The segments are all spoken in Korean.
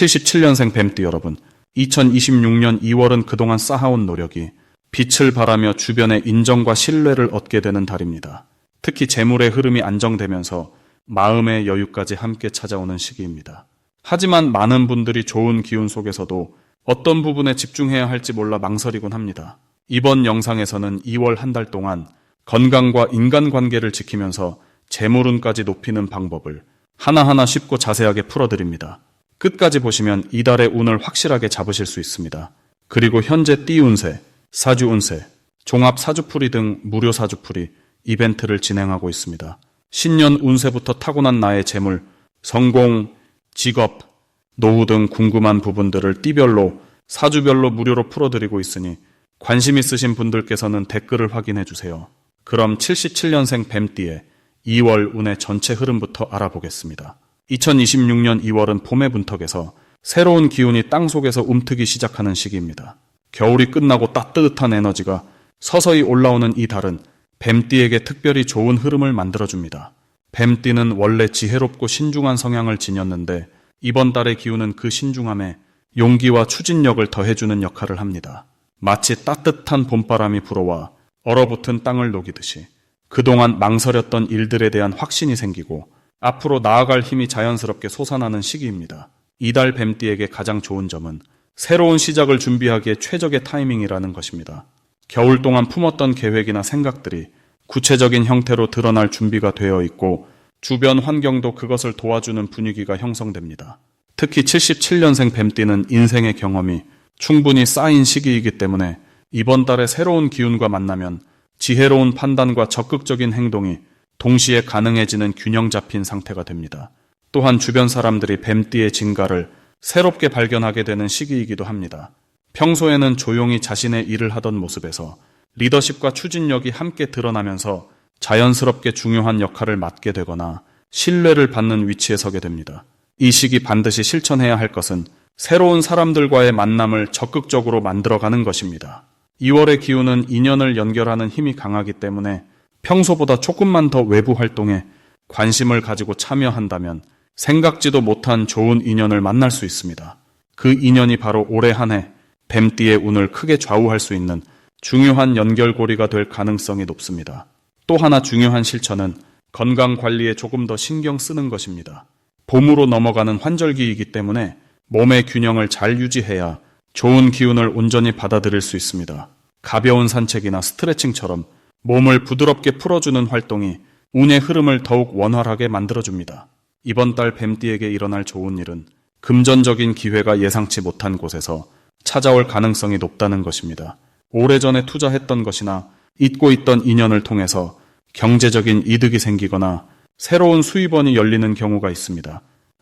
77년생 뱀띠 여러분, 2026년 2월은 그동안 쌓아온 노력이 빛을 발하며 주변의 인정과 신뢰를 얻게 되는 달입니다. 특히 재물의 흐름이 안정되면서 마음의 여유까지 함께 찾아오는 시기입니다. 하지만 많은 분들이 좋은 기운 속에서도 어떤 부분에 집중해야 할지 몰라 망설이곤 합니다. 이번 영상에서는 2월 한 달 동안 건강과 인간관계를 지키면서 재물운까지 높이는 방법을 하나하나 쉽고 자세하게 풀어드립니다. 끝까지 보시면 이달의 운을 확실하게 잡으실 수 있습니다. 그리고 현재 띠 운세, 사주 운세, 종합 사주풀이 등 무료 사주풀이 이벤트를 진행하고 있습니다. 신년 운세부터 타고난 나의 재물, 성공, 직업, 노후 등 궁금한 부분들을 띠별로, 사주별로 무료로 풀어드리고 있으니 관심 있으신 분들께서는 댓글을 확인해 주세요. 그럼 77년생 뱀띠의 2월 운의 전체 흐름부터 알아보겠습니다. 2026년 2월은 봄의 분턱에서 새로운 기운이 땅속에서 움트기 시작하는 시기입니다. 겨울이 끝나고 따뜻한 에너지가 서서히 올라오는 이 달은 뱀띠에게 특별히 좋은 흐름을 만들어줍니다. 뱀띠는 원래 지혜롭고 신중한 성향을 지녔는데 이번 달의 기운은 그 신중함에 용기와 추진력을 더해주는 역할을 합니다. 마치 따뜻한 봄바람이 불어와 얼어붙은 땅을 녹이듯이 그동안 망설였던 일들에 대한 확신이 생기고 앞으로 나아갈 힘이 자연스럽게 솟아나는 시기입니다. 이달 뱀띠에게 가장 좋은 점은 새로운 시작을 준비하기에 최적의 타이밍이라는 것입니다. 겨울 동안 품었던 계획이나 생각들이 구체적인 형태로 드러날 준비가 되어 있고 주변 환경도 그것을 도와주는 분위기가 형성됩니다. 특히 77년생 뱀띠는 인생의 경험이 충분히 쌓인 시기이기 때문에 이번 달에 새로운 기운과 만나면 지혜로운 판단과 적극적인 행동이 동시에 가능해지는 균형 잡힌 상태가 됩니다. 또한 주변 사람들이 뱀띠의 진가를 새롭게 발견하게 되는 시기이기도 합니다. 평소에는 조용히 자신의 일을 하던 모습에서 리더십과 추진력이 함께 드러나면서 자연스럽게 중요한 역할을 맡게 되거나 신뢰를 받는 위치에 서게 됩니다. 이 시기 반드시 실천해야 할 것은 새로운 사람들과의 만남을 적극적으로 만들어가는 것입니다. 2월의 기운은 인연을 연결하는 힘이 강하기 때문에 평소보다 조금만 더 외부 활동에 관심을 가지고 참여한다면 생각지도 못한 좋은 인연을 만날 수 있습니다. 그 인연이 바로 올해 한 해 뱀띠의 운을 크게 좌우할 수 있는 중요한 연결고리가 될 가능성이 높습니다. 또 하나 중요한 실천은 건강관리에 조금 더 신경 쓰는 것입니다. 봄으로 넘어가는 환절기이기 때문에 몸의 균형을 잘 유지해야 좋은 기운을 온전히 받아들일 수 있습니다. 가벼운 산책이나 스트레칭처럼 몸을 부드럽게 풀어주는 활동이 운의 흐름을 더욱 원활하게 만들어줍니다. 이번 달 뱀띠에게 일어날 좋은 일은 금전적인 기회가 예상치 못한 곳에서 찾아올 가능성이 높다는 것입니다. 오래전에 투자했던 것이나 잊고 있던 인연을 통해서 경제적인 이득이 생기거나 새로운 수입원이 열리는 경우가 있습니다.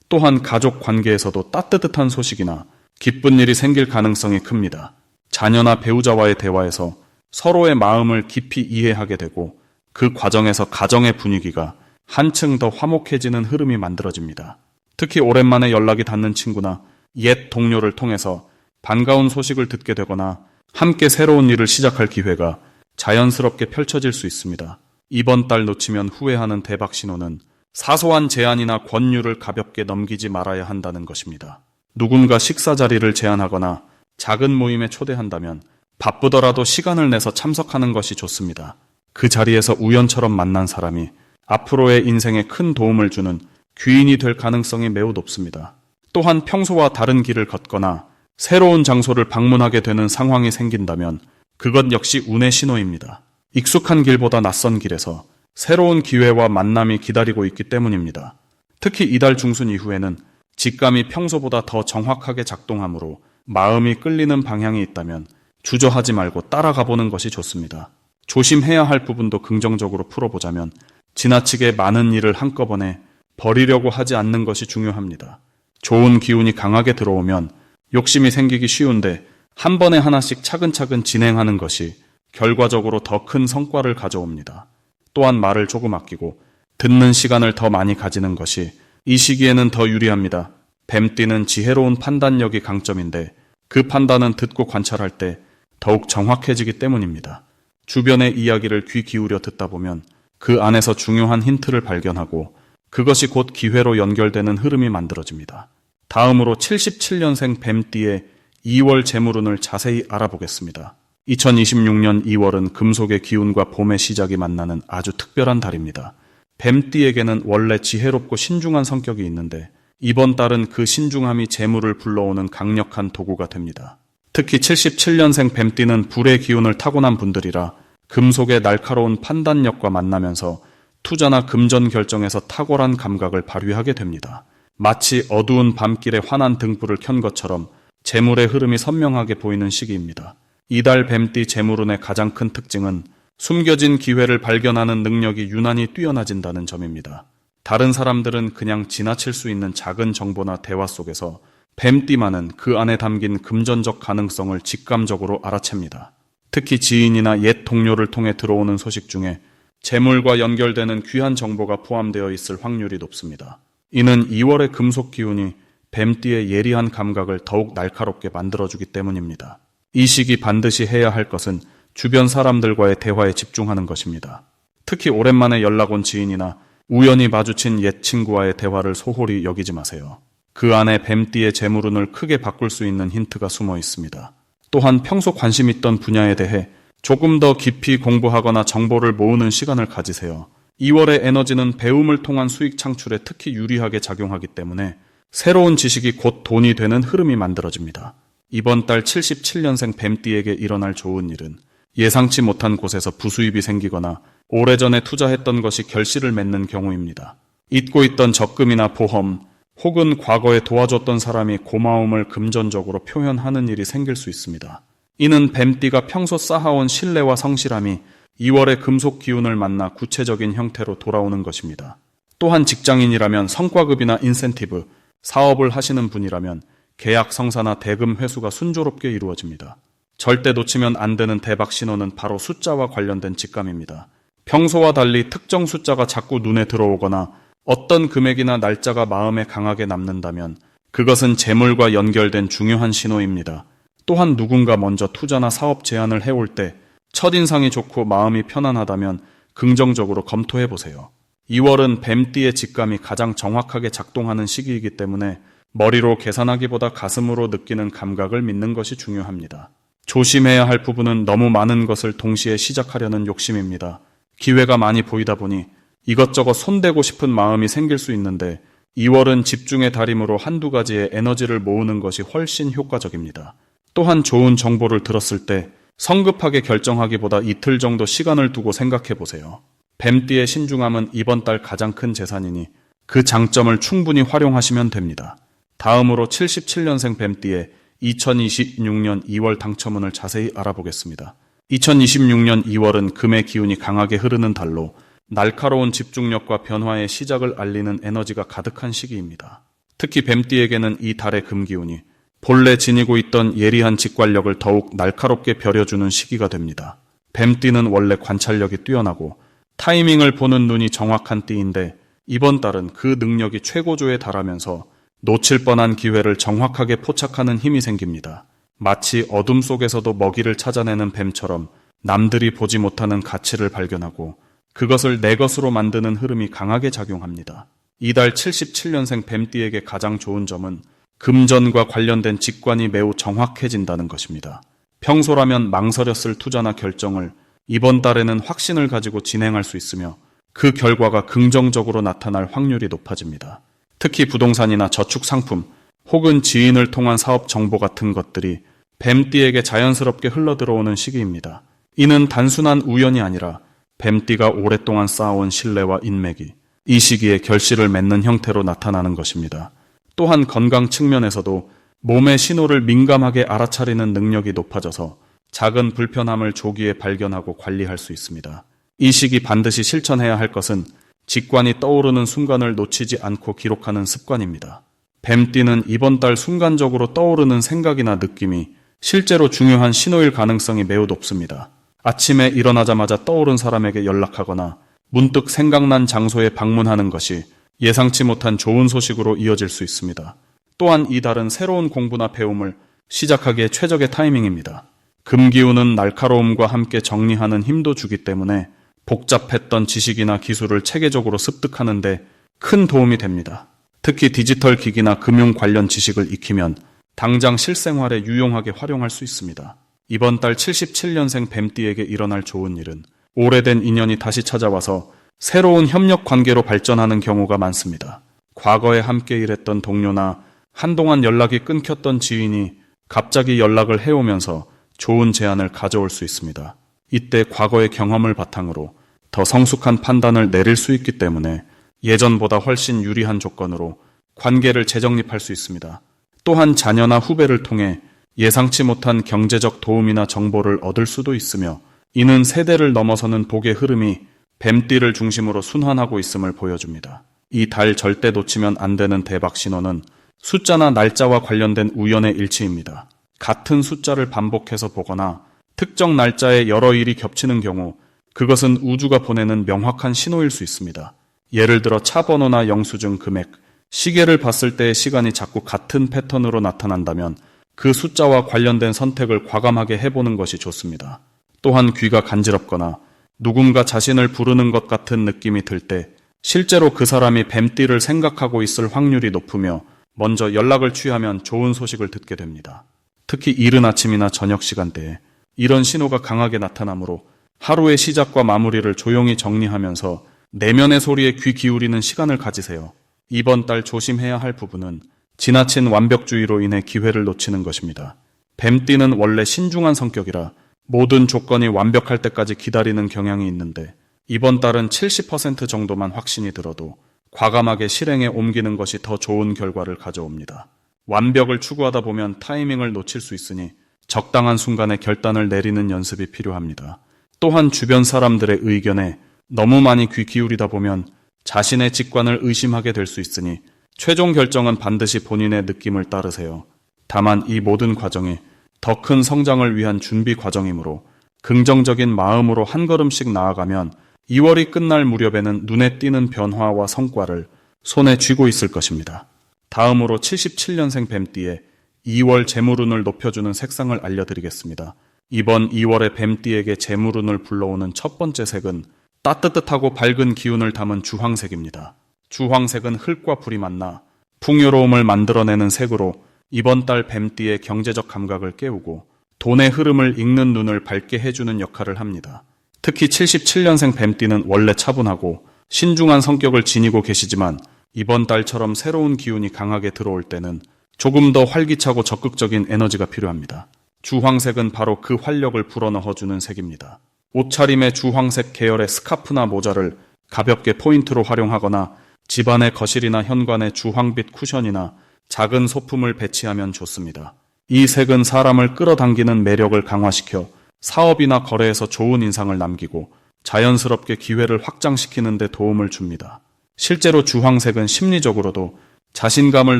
또한 가족 관계에서도 따뜻한 소식이나 기쁜 일이 생길 가능성이 큽니다. 자녀나 배우자와의 대화에서 서로의 마음을 깊이 이해하게 되고 그 과정에서 가정의 분위기가 한층 더 화목해지는 흐름이 만들어집니다. 특히 오랜만에 연락이 닿는 친구나 옛 동료를 통해서 반가운 소식을 듣게 되거나 함께 새로운 일을 시작할 기회가 자연스럽게 펼쳐질 수 있습니다. 이번 달 놓치면 후회하는 대박 신호는 사소한 제안이나 권유를 가볍게 넘기지 말아야 한다는 것입니다. 누군가 식사 자리를 제안하거나 작은 모임에 초대한다면 바쁘더라도 시간을 내서 참석하는 것이 좋습니다. 그 자리에서 우연처럼 만난 사람이 앞으로의 인생에 큰 도움을 주는 귀인이 될 가능성이 매우 높습니다. 또한 평소와 다른 길을 걷거나 새로운 장소를 방문하게 되는 상황이 생긴다면 그것 역시 운의 신호입니다. 익숙한 길보다 낯선 길에서 새로운 기회와 만남이 기다리고 있기 때문입니다. 특히 이달 중순 이후에는 직감이 평소보다 더 정확하게 작동하므로 마음이 끌리는 방향이 있다면 주저하지 말고 따라가 보는 것이 좋습니다. 조심해야 할 부분도 긍정적으로 풀어보자면 지나치게 많은 일을 한꺼번에 버리려고 하지 않는 것이 중요합니다. 좋은 기운이 강하게 들어오면 욕심이 생기기 쉬운데 한 번에 하나씩 차근차근 진행하는 것이 결과적으로 더 큰 성과를 가져옵니다. 또한 말을 조금 아끼고 듣는 시간을 더 많이 가지는 것이 이 시기에는 더 유리합니다. 뱀띠는 지혜로운 판단력이 강점인데 그 판단은 듣고 관찰할 때 더욱 정확해지기 때문입니다. 주변의 이야기를 귀 기울여 듣다 보면 그 안에서 중요한 힌트를 발견하고 그것이 곧 기회로 연결되는 흐름이 만들어집니다. 다음으로 77년생 뱀띠의 2월 재물운을 자세히 알아보겠습니다. 2026년 2월은 금속의 기운과 봄의 시작이 만나는 아주 특별한 달입니다. 뱀띠에게는 원래 지혜롭고 신중한 성격이 있는데 이번 달은 그 신중함이 재물을 불러오는 강력한 도구가 됩니다. 특히 77년생 뱀띠는 불의 기운을 타고난 분들이라 금속의 날카로운 판단력과 만나면서 투자나 금전 결정에서 탁월한 감각을 발휘하게 됩니다. 마치 어두운 밤길에 환한 등불을 켠 것처럼 재물의 흐름이 선명하게 보이는 시기입니다. 이달 뱀띠 재물운의 가장 큰 특징은 숨겨진 기회를 발견하는 능력이 유난히 뛰어나진다는 점입니다. 다른 사람들은 그냥 지나칠 수 있는 작은 정보나 대화 속에서 뱀띠만은 그 안에 담긴 금전적 가능성을 직감적으로 알아챕니다. 특히 지인이나 옛 동료를 통해 들어오는 소식 중에 재물과 연결되는 귀한 정보가 포함되어 있을 확률이 높습니다. 이는 2월의 금속 기운이 뱀띠의 예리한 감각을 더욱 날카롭게 만들어주기 때문입니다. 이 시기 반드시 해야 할 것은 주변 사람들과의 대화에 집중하는 것입니다. 특히 오랜만에 연락 온 지인이나 우연히 마주친 옛 친구와의 대화를 소홀히 여기지 마세요. 그 안에 뱀띠의 재물운을 크게 바꿀 수 있는 힌트가 숨어 있습니다. 또한 평소 관심 있던 분야에 대해 조금 더 깊이 공부하거나 정보를 모으는 시간을 가지세요. 2월의 에너지는 배움을 통한 수익 창출에 특히 유리하게 작용하기 때문에 새로운 지식이 곧 돈이 되는 흐름이 만들어집니다. 이번 달 77년생 뱀띠에게 일어날 좋은 일은 예상치 못한 곳에서 부수입이 생기거나 오래전에 투자했던 것이 결실을 맺는 경우입니다. 잊고 있던 적금이나 보험 혹은 과거에 도와줬던 사람이 고마움을 금전적으로 표현하는 일이 생길 수 있습니다. 이는 뱀띠가 평소 쌓아온 신뢰와 성실함이 2월의 금속 기운을 만나 구체적인 형태로 돌아오는 것입니다. 또한 직장인이라면 성과급이나 인센티브, 사업을 하시는 분이라면 계약 성사나 대금 회수가 순조롭게 이루어집니다. 절대 놓치면 안 되는 대박 신호는 바로 숫자와 관련된 직감입니다. 평소와 달리 특정 숫자가 자꾸 눈에 들어오거나 어떤 금액이나 날짜가 마음에 강하게 남는다면 그것은 재물과 연결된 중요한 신호입니다. 또한 누군가 먼저 투자나 사업 제안을 해올 때 첫인상이 좋고 마음이 편안하다면 긍정적으로 검토해보세요. 2월은 뱀띠의 직감이 가장 정확하게 작동하는 시기이기 때문에 머리로 계산하기보다 가슴으로 느끼는 감각을 믿는 것이 중요합니다. 조심해야 할 부분은 너무 많은 것을 동시에 시작하려는 욕심입니다. 기회가 많이 보이다 보니 이것저것 손대고 싶은 마음이 생길 수 있는데 2월은 집중의 달이므로 한두 가지의 에너지를 모으는 것이 훨씬 효과적입니다. 또한 좋은 정보를 들었을 때 성급하게 결정하기보다 이틀 정도 시간을 두고 생각해 보세요. 뱀띠의 신중함은 이번 달 가장 큰 재산이니 그 장점을 충분히 활용하시면 됩니다. 다음으로 77년생 뱀띠의 2026년 2월 당첨운을 자세히 알아보겠습니다. 2026년 2월은 금의 기운이 강하게 흐르는 달로 날카로운 집중력과 변화의 시작을 알리는 에너지가 가득한 시기입니다. 특히 뱀띠에게는 이 달의 금기운이 본래 지니고 있던 예리한 직관력을 더욱 날카롭게 벼려주는 시기가 됩니다. 뱀띠는 원래 관찰력이 뛰어나고 타이밍을 보는 눈이 정확한 띠인데 이번 달은 그 능력이 최고조에 달하면서 놓칠 뻔한 기회를 정확하게 포착하는 힘이 생깁니다. 마치 어둠 속에서도 먹이를 찾아내는 뱀처럼 남들이 보지 못하는 가치를 발견하고 그것을 내 것으로 만드는 흐름이 강하게 작용합니다. 이달 77년생 뱀띠에게 가장 좋은 점은 금전과 관련된 직관이 매우 정확해진다는 것입니다. 평소라면 망설였을 투자나 결정을 이번 달에는 확신을 가지고 진행할 수 있으며 그 결과가 긍정적으로 나타날 확률이 높아집니다. 특히 부동산이나 저축 상품 혹은 지인을 통한 사업 정보 같은 것들이 뱀띠에게 자연스럽게 흘러들어오는 시기입니다. 이는 단순한 우연이 아니라 뱀띠가 오랫동안 쌓아온 신뢰와 인맥이 이 시기에 결실을 맺는 형태로 나타나는 것입니다. 또한 건강 측면에서도 몸의 신호를 민감하게 알아차리는 능력이 높아져서 작은 불편함을 조기에 발견하고 관리할 수 있습니다. 이 시기 반드시 실천해야 할 것은 직관이 떠오르는 순간을 놓치지 않고 기록하는 습관입니다. 뱀띠는 이번 달 순간적으로 떠오르는 생각이나 느낌이 실제로 중요한 신호일 가능성이 매우 높습니다. 아침에 일어나자마자 떠오른 사람에게 연락하거나 문득 생각난 장소에 방문하는 것이 예상치 못한 좋은 소식으로 이어질 수 있습니다. 또한 이 달은 새로운 공부나 배움을 시작하기에 최적의 타이밍입니다. 금기운은 날카로움과 함께 정리하는 힘도 주기 때문에 복잡했던 지식이나 기술을 체계적으로 습득하는 데 큰 도움이 됩니다. 특히 디지털 기기나 금융 관련 지식을 익히면 당장 실생활에 유용하게 활용할 수 있습니다. 이번 달 77년생 뱀띠에게 일어날 좋은 일은 오래된 인연이 다시 찾아와서 새로운 협력 관계로 발전하는 경우가 많습니다. 과거에 함께 일했던 동료나 한동안 연락이 끊겼던 지인이 갑자기 연락을 해오면서 좋은 제안을 가져올 수 있습니다. 이때 과거의 경험을 바탕으로 더 성숙한 판단을 내릴 수 있기 때문에 예전보다 훨씬 유리한 조건으로 관계를 재정립할 수 있습니다. 또한 자녀나 후배를 통해 예상치 못한 경제적 도움이나 정보를 얻을 수도 있으며 이는 세대를 넘어서는 복의 흐름이 뱀띠를 중심으로 순환하고 있음을 보여줍니다. 이 달 절대 놓치면 안 되는 대박 신호는 숫자나 날짜와 관련된 우연의 일치입니다. 같은 숫자를 반복해서 보거나 특정 날짜에 여러 일이 겹치는 경우 그것은 우주가 보내는 명확한 신호일 수 있습니다. 예를 들어 차 번호나 영수증 금액, 시계를 봤을 때의 시간이 자꾸 같은 패턴으로 나타난다면 그 숫자와 관련된 선택을 과감하게 해보는 것이 좋습니다. 또한 귀가 간지럽거나 누군가 자신을 부르는 것 같은 느낌이 들 때 실제로 그 사람이 뱀띠를 생각하고 있을 확률이 높으며 먼저 연락을 취하면 좋은 소식을 듣게 됩니다. 특히 이른 아침이나 저녁 시간대에 이런 신호가 강하게 나타나므로 하루의 시작과 마무리를 조용히 정리하면서 내면의 소리에 귀 기울이는 시간을 가지세요. 이번 달 조심해야 할 부분은 지나친 완벽주의로 인해 기회를 놓치는 것입니다. 뱀띠는 원래 신중한 성격이라 모든 조건이 완벽할 때까지 기다리는 경향이 있는데 이번 달은 70% 정도만 확신이 들어도 과감하게 실행에 옮기는 것이 더 좋은 결과를 가져옵니다. 완벽을 추구하다 보면 타이밍을 놓칠 수 있으니 적당한 순간에 결단을 내리는 연습이 필요합니다. 또한 주변 사람들의 의견에 너무 많이 귀 기울이다 보면 자신의 직관을 의심하게 될 수 있으니 최종 결정은 반드시 본인의 느낌을 따르세요. 다만 이 모든 과정이 더 큰 성장을 위한 준비 과정이므로 긍정적인 마음으로 한 걸음씩 나아가면 2월이 끝날 무렵에는 눈에 띄는 변화와 성과를 손에 쥐고 있을 것입니다. 다음으로 77년생 뱀띠의 2월 재물운을 높여주는 색상을 알려드리겠습니다. 이번 2월의 뱀띠에게 재물운을 불러오는 첫 번째 색은 따뜻하고 밝은 기운을 담은 주황색입니다. 주황색은 흙과 불이 만나 풍요로움을 만들어내는 색으로 이번 달 뱀띠의 경제적 감각을 깨우고 돈의 흐름을 읽는 눈을 밝게 해주는 역할을 합니다. 특히 77년생 뱀띠는 원래 차분하고 신중한 성격을 지니고 계시지만 이번 달처럼 새로운 기운이 강하게 들어올 때는 조금 더 활기차고 적극적인 에너지가 필요합니다. 주황색은 바로 그 활력을 불어넣어주는 색입니다. 옷차림에 주황색 계열의 스카프나 모자를 가볍게 포인트로 활용하거나 집안의 거실이나 현관에 주황빛 쿠션이나 작은 소품을 배치하면 좋습니다. 이 색은 사람을 끌어당기는 매력을 강화시켜 사업이나 거래에서 좋은 인상을 남기고 자연스럽게 기회를 확장시키는 데 도움을 줍니다. 실제로 주황색은 심리적으로도 자신감을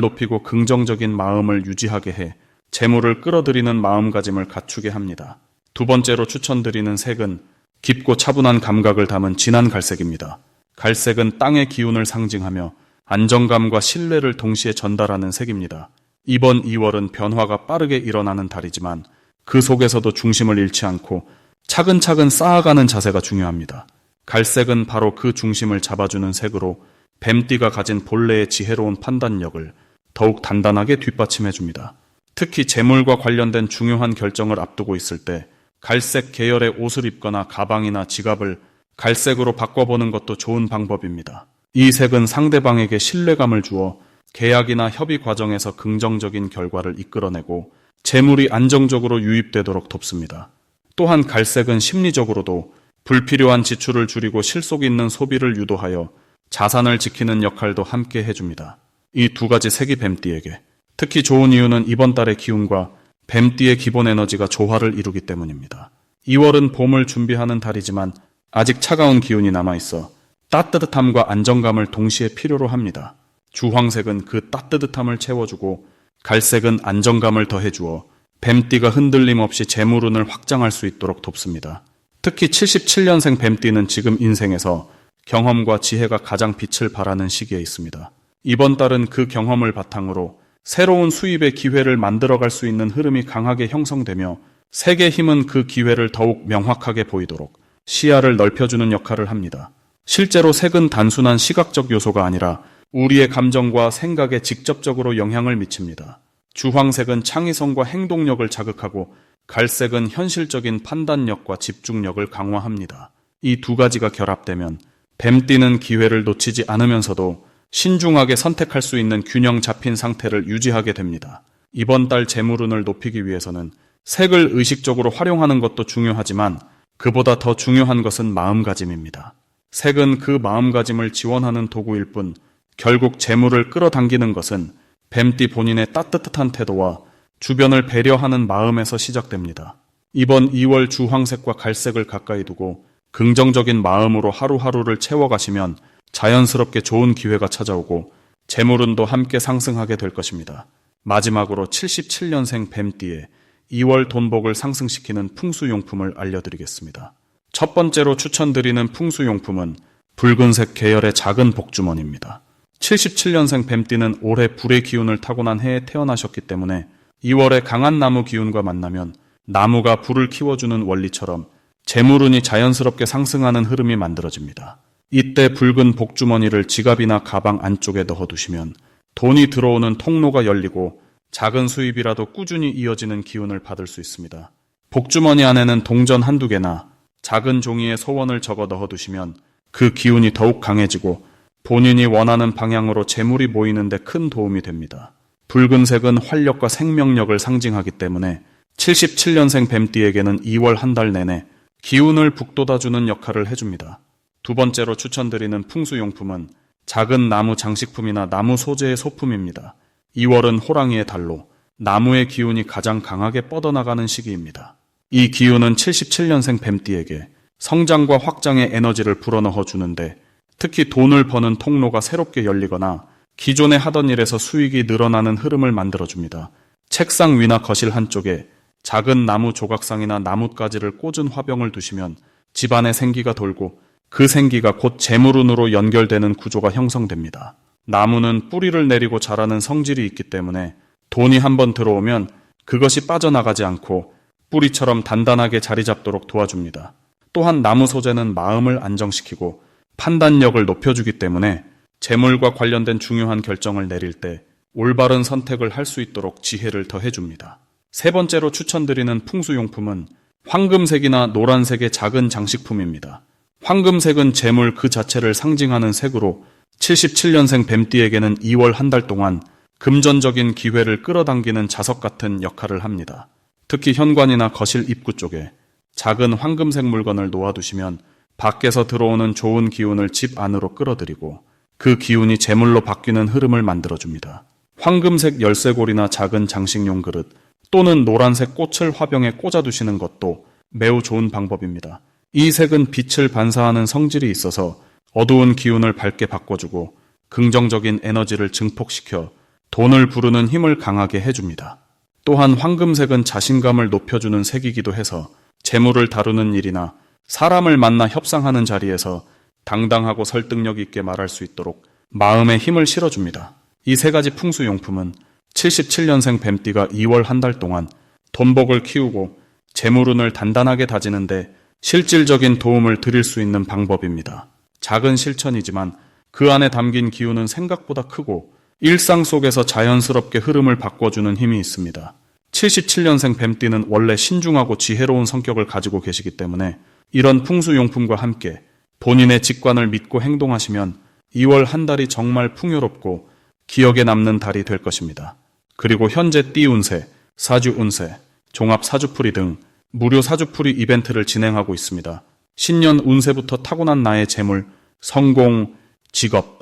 높이고 긍정적인 마음을 유지하게 해 재물을 끌어들이는 마음가짐을 갖추게 합니다. 두 번째로 추천드리는 색은 깊고 차분한 감각을 담은 진한 갈색입니다. 갈색은 땅의 기운을 상징하며 안정감과 신뢰를 동시에 전달하는 색입니다. 이번 2월은 변화가 빠르게 일어나는 달이지만 그 속에서도 중심을 잃지 않고 차근차근 쌓아가는 자세가 중요합니다. 갈색은 바로 그 중심을 잡아주는 색으로 뱀띠가 가진 본래의 지혜로운 판단력을 더욱 단단하게 뒷받침해줍니다. 특히 재물과 관련된 중요한 결정을 앞두고 있을 때 갈색 계열의 옷을 입거나 가방이나 지갑을 갈색으로 바꿔보는 것도 좋은 방법입니다. 이 색은 상대방에게 신뢰감을 주어 계약이나 협의 과정에서 긍정적인 결과를 이끌어내고 재물이 안정적으로 유입되도록 돕습니다. 또한 갈색은 심리적으로도 불필요한 지출을 줄이고 실속 있는 소비를 유도하여 자산을 지키는 역할도 함께 해줍니다. 이 두 가지 색이 뱀띠에게 특히 좋은 이유는 이번 달의 기운과 뱀띠의 기본 에너지가 조화를 이루기 때문입니다. 2월은 봄을 준비하는 달이지만 아직 차가운 기운이 남아있어 따뜻함과 안정감을 동시에 필요로 합니다. 주황색은 그 따뜻함을 채워주고 갈색은 안정감을 더해주어 뱀띠가 흔들림 없이 재물운을 확장할 수 있도록 돕습니다. 특히 77년생 뱀띠는 지금 인생에서 경험과 지혜가 가장 빛을 발하는 시기에 있습니다. 이번 달은 그 경험을 바탕으로 새로운 수입의 기회를 만들어갈 수 있는 흐름이 강하게 형성되며 색의 힘은 그 기회를 더욱 명확하게 보이도록 시야를 넓혀주는 역할을 합니다. 실제로 색은 단순한 시각적 요소가 아니라 우리의 감정과 생각에 직접적으로 영향을 미칩니다. 주황색은 창의성과 행동력을 자극하고 갈색은 현실적인 판단력과 집중력을 강화합니다. 이 두 가지가 결합되면 뱀띠는 기회를 놓치지 않으면서도 신중하게 선택할 수 있는 균형 잡힌 상태를 유지하게 됩니다. 이번 달 재물운을 높이기 위해서는 색을 의식적으로 활용하는 것도 중요하지만 그보다 더 중요한 것은 마음가짐입니다. 색은 그 마음가짐을 지원하는 도구일 뿐 결국 재물을 끌어당기는 것은 뱀띠 본인의 따뜻한 태도와 주변을 배려하는 마음에서 시작됩니다. 이번 2월 주황색과 갈색을 가까이 두고 긍정적인 마음으로 하루하루를 채워가시면 자연스럽게 좋은 기회가 찾아오고 재물운도 함께 상승하게 될 것입니다. 마지막으로 77년생 뱀띠의 2월 돈복을 상승시키는 풍수용품을 알려드리겠습니다. 첫 번째로 추천드리는 풍수용품은 붉은색 계열의 작은 복주머니입니다. 77년생 뱀띠는 올해 불의 기운을 타고난 해에 태어나셨기 때문에 2월에 강한 나무 기운과 만나면 나무가 불을 키워주는 원리처럼 재물운이 자연스럽게 상승하는 흐름이 만들어집니다. 이때 붉은 복주머니를 지갑이나 가방 안쪽에 넣어두시면 돈이 들어오는 통로가 열리고 작은 수입이라도 꾸준히 이어지는 기운을 받을 수 있습니다. 복주머니 안에는 동전 한두 개나 작은 종이에 소원을 적어 넣어두시면 그 기운이 더욱 강해지고 본인이 원하는 방향으로 재물이 모이는 데 큰 도움이 됩니다. 붉은색은 활력과 생명력을 상징하기 때문에 77년생 뱀띠에게는 2월 한 달 내내 기운을 북돋아주는 역할을 해줍니다. 두 번째로 추천드리는 풍수용품은 작은 나무 장식품이나 나무 소재의 소품입니다. 2월은 호랑이의 달로 나무의 기운이 가장 강하게 뻗어나가는 시기입니다. 이 기운은 77년생 뱀띠에게 성장과 확장의 에너지를 불어넣어 주는데 특히 돈을 버는 통로가 새롭게 열리거나 기존에 하던 일에서 수익이 늘어나는 흐름을 만들어줍니다. 책상 위나 거실 한쪽에 작은 나무 조각상이나 나뭇가지를 꽂은 화병을 두시면 집안에 생기가 돌고 그 생기가 곧 재물운으로 연결되는 구조가 형성됩니다. 나무는 뿌리를 내리고 자라는 성질이 있기 때문에 돈이 한번 들어오면 그것이 빠져나가지 않고 뿌리처럼 단단하게 자리 잡도록 도와줍니다. 또한 나무 소재는 마음을 안정시키고 판단력을 높여주기 때문에 재물과 관련된 중요한 결정을 내릴 때 올바른 선택을 할 수 있도록 지혜를 더해줍니다. 세 번째로 추천드리는 풍수용품은 황금색이나 노란색의 작은 장식품입니다. 황금색은 재물 그 자체를 상징하는 색으로 77년생 뱀띠에게는 2월 한 달 동안 금전적인 기회를 끌어당기는 자석 같은 역할을 합니다. 특히 현관이나 거실 입구 쪽에 작은 황금색 물건을 놓아두시면 밖에서 들어오는 좋은 기운을 집 안으로 끌어들이고 그 기운이 재물로 바뀌는 흐름을 만들어줍니다. 황금색 열쇠고리나 작은 장식용 그릇 또는 노란색 꽃을 화병에 꽂아두시는 것도 매우 좋은 방법입니다. 이 색은 빛을 반사하는 성질이 있어서 어두운 기운을 밝게 바꿔주고 긍정적인 에너지를 증폭시켜 돈을 부르는 힘을 강하게 해줍니다. 또한 황금색은 자신감을 높여주는 색이기도 해서 재물을 다루는 일이나 사람을 만나 협상하는 자리에서 당당하고 설득력 있게 말할 수 있도록 마음에 힘을 실어줍니다. 이 세 가지 풍수용품은 77년생 뱀띠가 2월 한 달 동안 돈복을 키우고 재물운을 단단하게 다지는데 실질적인 도움을 드릴 수 있는 방법입니다. 작은 실천이지만 그 안에 담긴 기운은 생각보다 크고 일상 속에서 자연스럽게 흐름을 바꿔주는 힘이 있습니다. 77년생 뱀띠는 원래 신중하고 지혜로운 성격을 가지고 계시기 때문에 이런 풍수용품과 함께 본인의 직관을 믿고 행동하시면 2월 한 달이 정말 풍요롭고 기억에 남는 달이 될 것입니다. 그리고 현재 띠 운세, 사주 운세, 종합 사주풀이 등 무료 사주풀이 이벤트를 진행하고 있습니다. 신년 운세부터 타고난 나의 재물, 성공, 직업,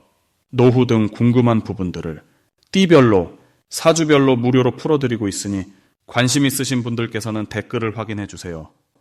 노후 등 궁금한 부분들을 띠별로, 사주별로 무료로 풀어드리고 있으니 관심 있으신 분들께서는 댓글을 확인해 주세요.